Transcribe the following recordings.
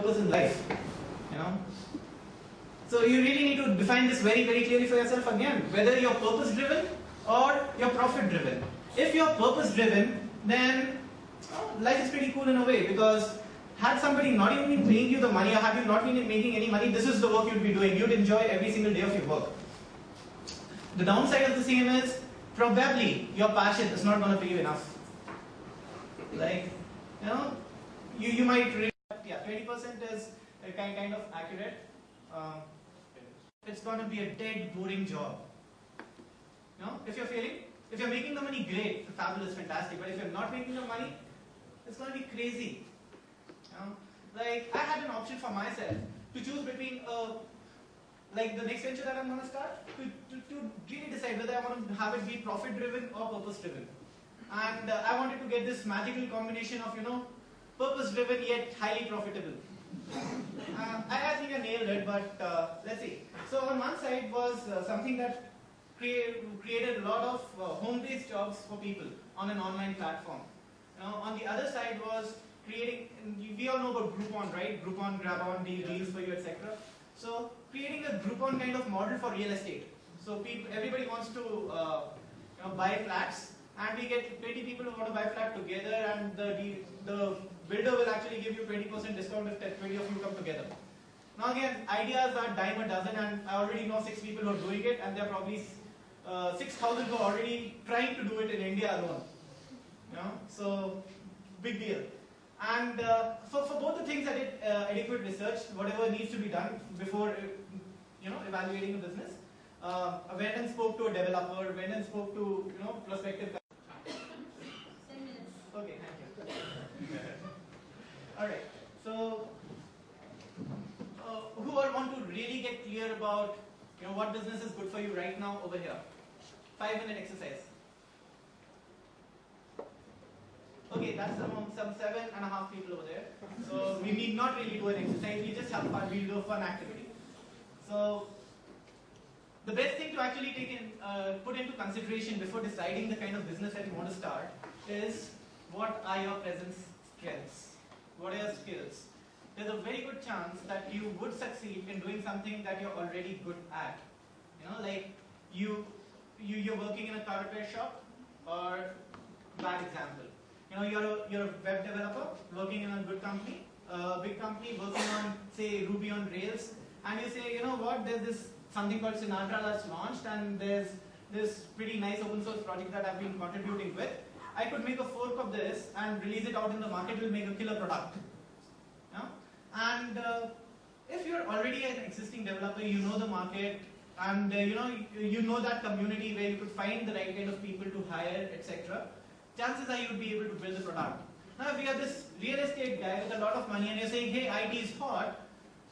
purpose in life? You know. So you really need to define this very, very clearly for yourself again, whether you're purpose-driven or you're profit-driven. If you're purpose-driven, then life is pretty cool in a way, because had somebody not even been paying you the money, or have you not been making any money, this is the work you'd be doing. You'd enjoy every single day of your work. The downside of the same is, probably your passion is not going to pay you enough. Like, you know, you might really, yeah, 20% is kind of accurate. It's going to be a dead, boring job. You know, if you're failing, if you're making the money, great, fabulous, fantastic. But if you're not making the money, it's going to be crazy. You know, like I had an option for myself to choose between like the next venture that I'm going to start, to really decide whether I want to have it be profit-driven or purpose-driven. And I wanted to get this magical combination of, you know, purpose-driven yet highly profitable. I think I nailed it, but let's see. So on one side was something that created a lot of home-based jobs for people on an online platform. On the other side was creating, we all know about Groupon, right? Groupon, Grab-on, deals for you, etc. So creating a Groupon kind of model for real estate. So everybody wants to buy flats, and we get 20 people who want to buy a flat together, and the builder will actually give you 20% discount if 20 of you come together. Now again, ideas are dime a dozen, and I already know 6 people who are doing it, and there are probably 6,000 who are already trying to do it in India alone. So big deal. And for both the things I did adequate research, whatever needs to be done before evaluating a business. I went and spoke to a developer, went and spoke to prospective. 10 minutes. Okay, thank you. All right. So who all want to really get clear about what business is good for you right now over here? 5-minute exercise. Okay, that's some 7.5 people over there. So we need not really do an exercise, we just have fun, we'll do a fun activity. So the best thing to actually put into consideration before deciding the kind of business that you want to start is, what are your present strengths? What are your skills? There's a very good chance that you would succeed in doing something that you're already good at. Like you're working in a car repair shop, or bad example. You're a web developer working in a good company, big company working on, say, Ruby on Rails, and you say, you know what, there's this something called Sinatra that's launched, and there's this pretty nice open source project that I've been contributing with. I could make a fork of this and release it out in the market, will make a killer product. And if you're already an existing developer, you know the market, and you know that community where you could find the right kind of people to hire, etc. Chances are you'll be able to build the product. Now, if you are this real estate guy with a lot of money and you're saying, hey, IT is hot,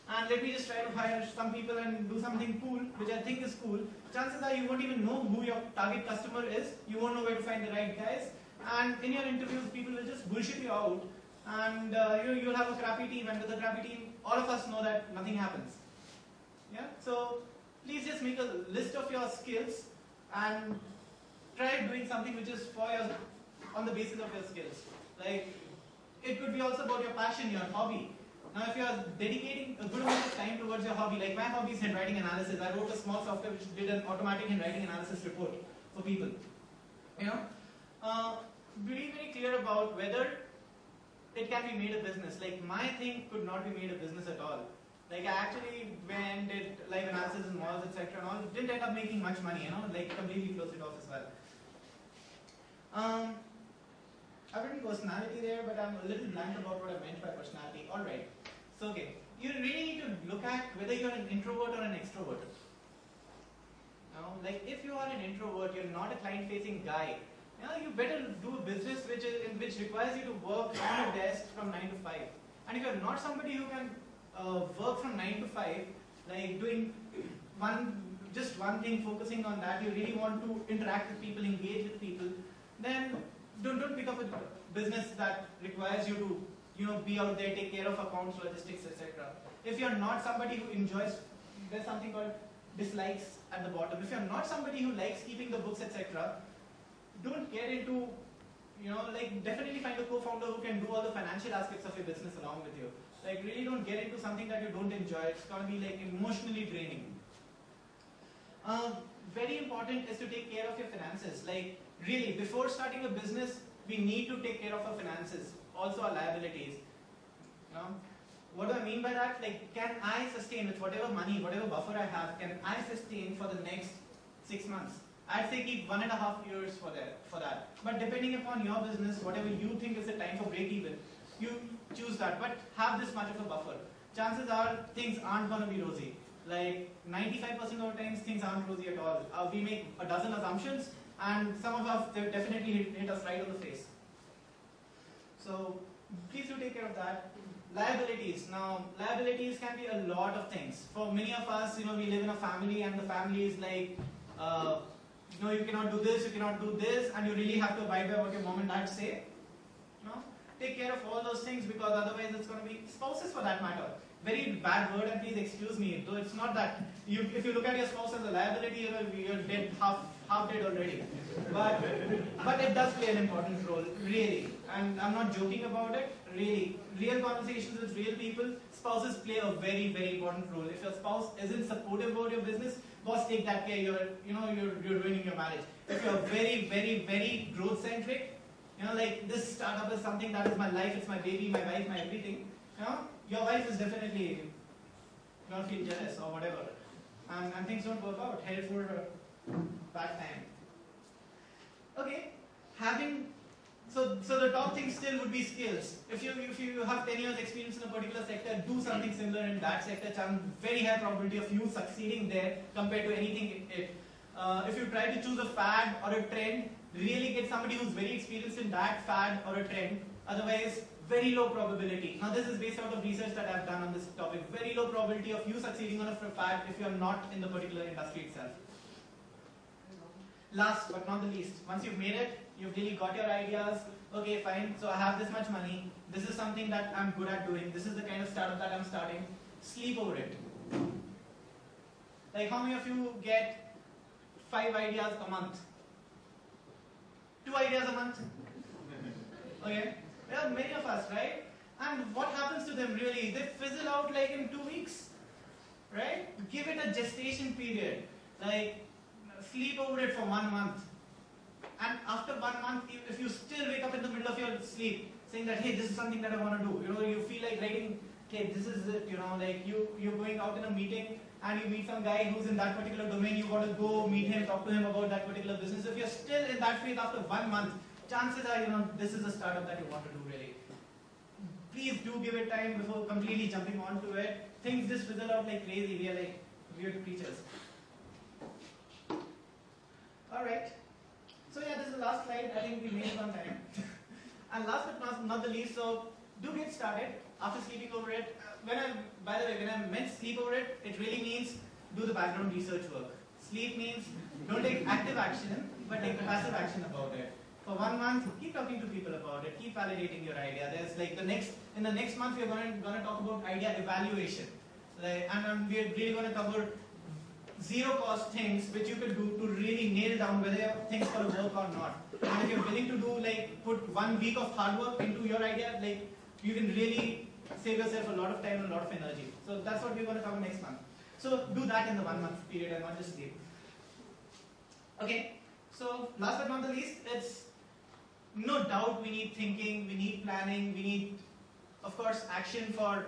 and let me just try to hire some people and do something cool, which I think is cool, chances are you won't even know who your target customer is, you won't know where to find the right guys, and in your interviews, people will just bullshit you out, and you'll have a crappy team, and with a crappy team, all of us know that nothing happens. Yeah. So please just make a list of your skills and try doing something which is on the basis of your skills. Like, it could be also about your passion, your hobby. Now, if you are dedicating a good amount of time towards your hobby, like my hobby is handwriting analysis. I wrote a small software which did an automatic handwriting analysis report for people. Be very clear about whether it can be made a business. Like, my thing could not be made a business at all. Like, I actually went, did live analysis in malls, etc. and all. Didn't end up making much money, like completely closed it off as well. I've written personality there, but I'm a little blank about what I meant by personality. Alright. So, okay. You really need to look at whether you're an introvert or an extrovert. Like, if you are an introvert, you're not a client-facing guy, you better do a business which requires you to work on a desk from 9 to 5. And if you're not somebody who can work from 9 to 5, like doing just one thing, focusing on that, you really want to interact with people, engage with people, then don't pick up a business that requires you to be out there, take care of accounts, logistics, etc. If you're not somebody who enjoys, there's something called dislikes at the bottom. If you're not somebody who likes keeping the books, etc., don't get into, like, definitely find a co-founder who can do all the financial aspects of your business along with you. Like really don't get into something that you don't enjoy. It's gonna be like emotionally draining. Very important is to take care of your finances. Like really, before starting a business, we need to take care of our finances, also our liabilities. You know, what do I mean by that? Like, can I sustain with whatever money, whatever buffer I have? Can I sustain for the next 6 months? I'd say keep 1.5 years for that. But depending upon your business, whatever you think is the time for break even, you choose that. But have this much of a buffer. Chances are things aren't going to be rosy. Like 95% of the times things aren't rosy at all. We make a dozen assumptions and some of us they definitely hit us right on the face. So please do take care of that. Liabilities. Now liabilities can be a lot of things. For many of us, we live in a family and the family is like, you cannot do this, you cannot do this, and you really have to abide by what your mom and dad say. Take care of all those things because otherwise it's going to be spouses for that matter. Very bad word and please excuse me, though it's not that. If you look at your spouse as a liability, you're dead, half dead already. But it does play an important role, really. And I'm not joking about it, really. Real conversations with real people, spouses play a very, very important role. If your spouse isn't supportive about your business, boss, take that care, you're ruining your marriage. If you're very, very, very growth-centric, like this startup is something that is my life, it's my baby, my wife, my everything, your wife is definitely going to feel jealous or whatever. And things don't work out, headed for a bad time. Okay, so the top thing still would be skills. If you have 10 years experience in a particular sector, do something similar in that sector. Very high probability of you succeeding there compared to anything. If you try to choose a fad or a trend, really get somebody who's very experienced in that fad or a trend. Otherwise, very low probability. Now this is based out of research that I've done on this topic. Very low probability of you succeeding on a fad if you're not in the particular industry itself. Last but not the least, once you've made it, you've really got your ideas. Okay, fine, so I have this much money. This is something that I'm good at doing. This is the kind of startup that I'm starting. Sleep over it. Like how many of you get 5 ideas a month? 2 ideas a month? Okay, there are many of us, right? And what happens to them really? They fizzle out like in 2 weeks, right? Give it a gestation period. Like sleep over it for 1 month. And after 1 month, if you still wake up in the middle of your sleep saying that, hey, this is something that I want to do, you feel like writing, okay, this is it, like you're going out in a meeting and you meet some guy who's in that particular domain, you want to go meet him, talk to him about that particular business. If you're still in that phase after 1 month, chances are, this is a startup that you want to do really. Please do give it time before completely jumping onto it. Things just fizzle out like crazy. We are like weird creatures. Alright. So yeah, this is the last slide. I think we made it on time. And last but not the least, so do get started after sleeping over it. By the way, when I meant sleep over it, it really means do the background research work. Sleep means don't take active action, but take passive action about it. For 1 month, keep talking to people about it, keep validating your idea. There's like in the next month we're going to talk about idea evaluation. And we're really going to cover zero cost things which you could do to really nail down whether things going to work or not. And if you're willing to do put 1 week of hard work into your idea, you can really save yourself a lot of time and a lot of energy. So that's what we're going to cover next month. So do that in the 1 month period and not just sleep. Okay, so last but not the least, it's no doubt we need thinking, we need planning, we need, of course, action for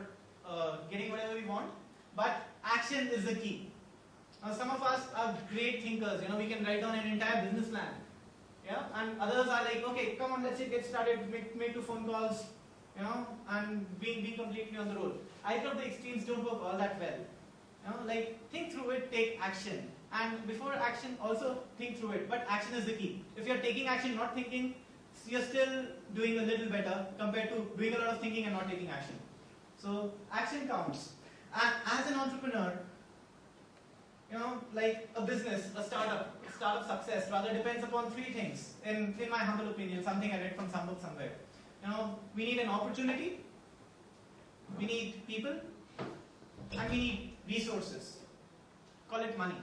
getting whatever we want, but action is the key. Now some of us are great thinkers, we can write down an entire business plan. Yeah, and others are like, okay, come on, let's get started, make 2 phone calls, and being completely on the road. Either of the extremes don't work all that well. Think through it, take action. And before action, also think through it. But action is the key. If you're taking action, not thinking, you're still doing a little better compared to doing a lot of thinking and not taking action. So action counts. And as an entrepreneur, like a business, a startup success rather depends upon 3 things. In my humble opinion, something I read from some book somewhere. We need an opportunity, we need people, and we need resources. Call it money.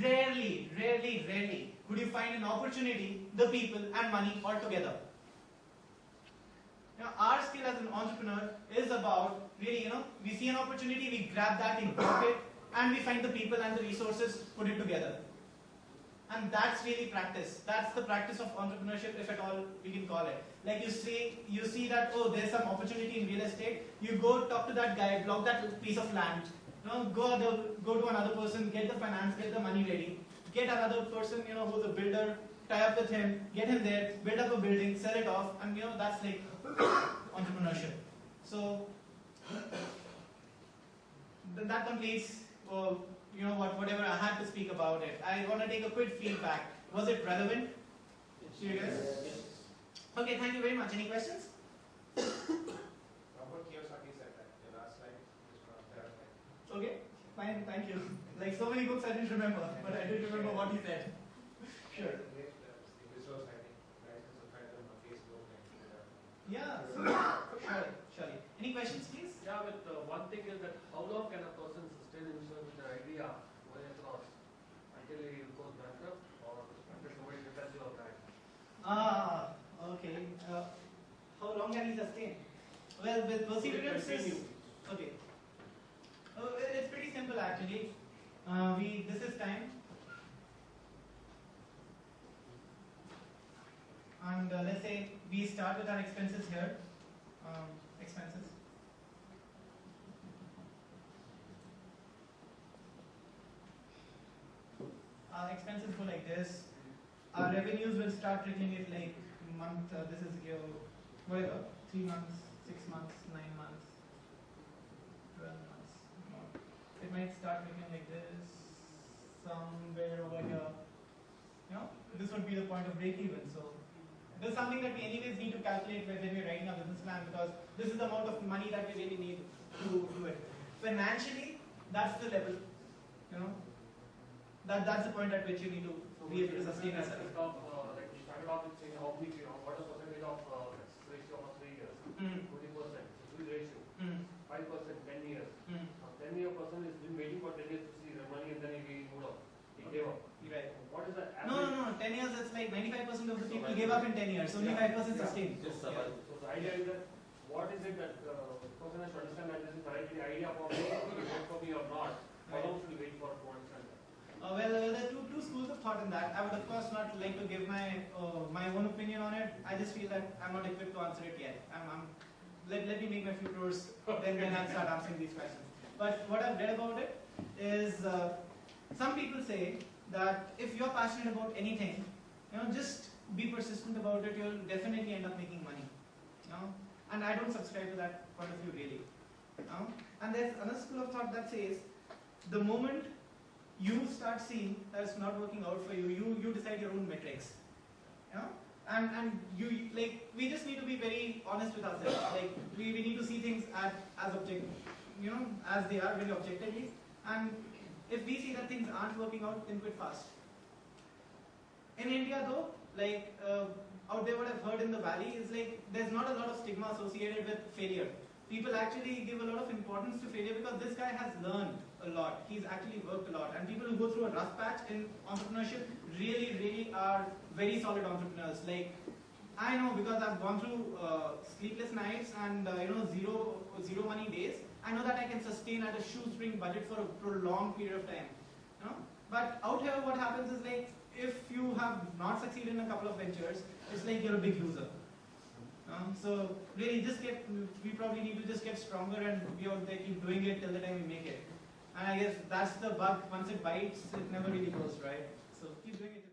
Rarely would you find an opportunity, the people, and money all together. Our skill as an entrepreneur is about really, we see an opportunity, we grab that, import it, and we find the people and the resources, put it together. And that's really practice. That's the practice of entrepreneurship, if at all we can call it. Like you see that, oh, there's some opportunity in real estate. You go talk to that guy, block that piece of land. Go to another person, get the finance, get the money ready. Get another person, who's a builder, tie up with him, get him there, build up a building, sell it off, and that's like entrepreneurship. So that completes whatever I had to speak about it. I want to take a quick feedback. Was it relevant to you guys? Yes. Okay, thank you very much. Any questions? Robert Kiyosaki said that the last slide is not there. Okay, fine, thank you. Like so many books I didn't remember, but I did remember what he said. Sure. The resource, I think, license of title on Facebook and Twitter. Yeah, surely. Any questions, please? Yeah, but one thing is that how long can a person sustain himself with an idea going across until he goes bankrupt or until somebody depends on that? Okay. How long can he sustain? Well, with perseverance is okay. It's pretty simple actually. This is time, and let's say we start with our expenses here. Expenses. Our expenses go like this. Our revenues will start trickling it like month. This is your whatever. 3 months, 6 months, 9 months, 12 months. It might start looking like this, somewhere over here. This would be the point of break even. So this is something that we anyways need to calculate when we're writing our business plan, because this is the amount of money that we really need to do it. Financially, that's the level. That's the point at which you need to be able to sustain yourself. Like we started off with saying how big, what is the percentage of ratio of 3 years? 20%, huge ratio. 5%, 10 years. 10-year person is been waiting for 10 years to see the money and then he moved up. He gave up. Right. What is the average? No. 10 years, it's like 95% of the people give up in 10 years. Only 5% sustain. So the idea is that what is it that the person has to understand that this is the right idea for me, will it work for me or not? How long should we wait for to understand that? Well, there are two schools of thought in that. I would of course not like to give my own opinion on it. I just feel that I'm not equipped to answer it yet. Let me make my few tours, then I'll start answering these questions. But what I've read about it is some people say that if you're passionate about anything, just be persistent about it. You'll definitely end up making money. And I don't subscribe to that point of view really. And there's another school of thought that says the moment you start seeing that it's not working out for you, you decide your own metrics. And you like we just need to be very honest with ourselves. Like we need to see things as objective, as they are, very objectively. And if we see that things aren't working out, then quit fast. In India though, like out there what I've heard in the valley is like there's not a lot of stigma associated with failure. People actually give a lot of importance to failure because this guy has learned a lot. He's actually worked a lot. And people who go through a rough patch in entrepreneurship really are very solid entrepreneurs. Like I know because I've gone through sleepless nights and zero money days. I know that I can sustain at a shoestring budget for a prolonged period of time. But out here what happens is like if you have not succeeded in a couple of ventures, it's like you're a big loser. So really we probably need to just get stronger and be out there, keep doing it till the time we make it. And I guess that's the bug. Once it bites, it never really goes, right? So keep doing it.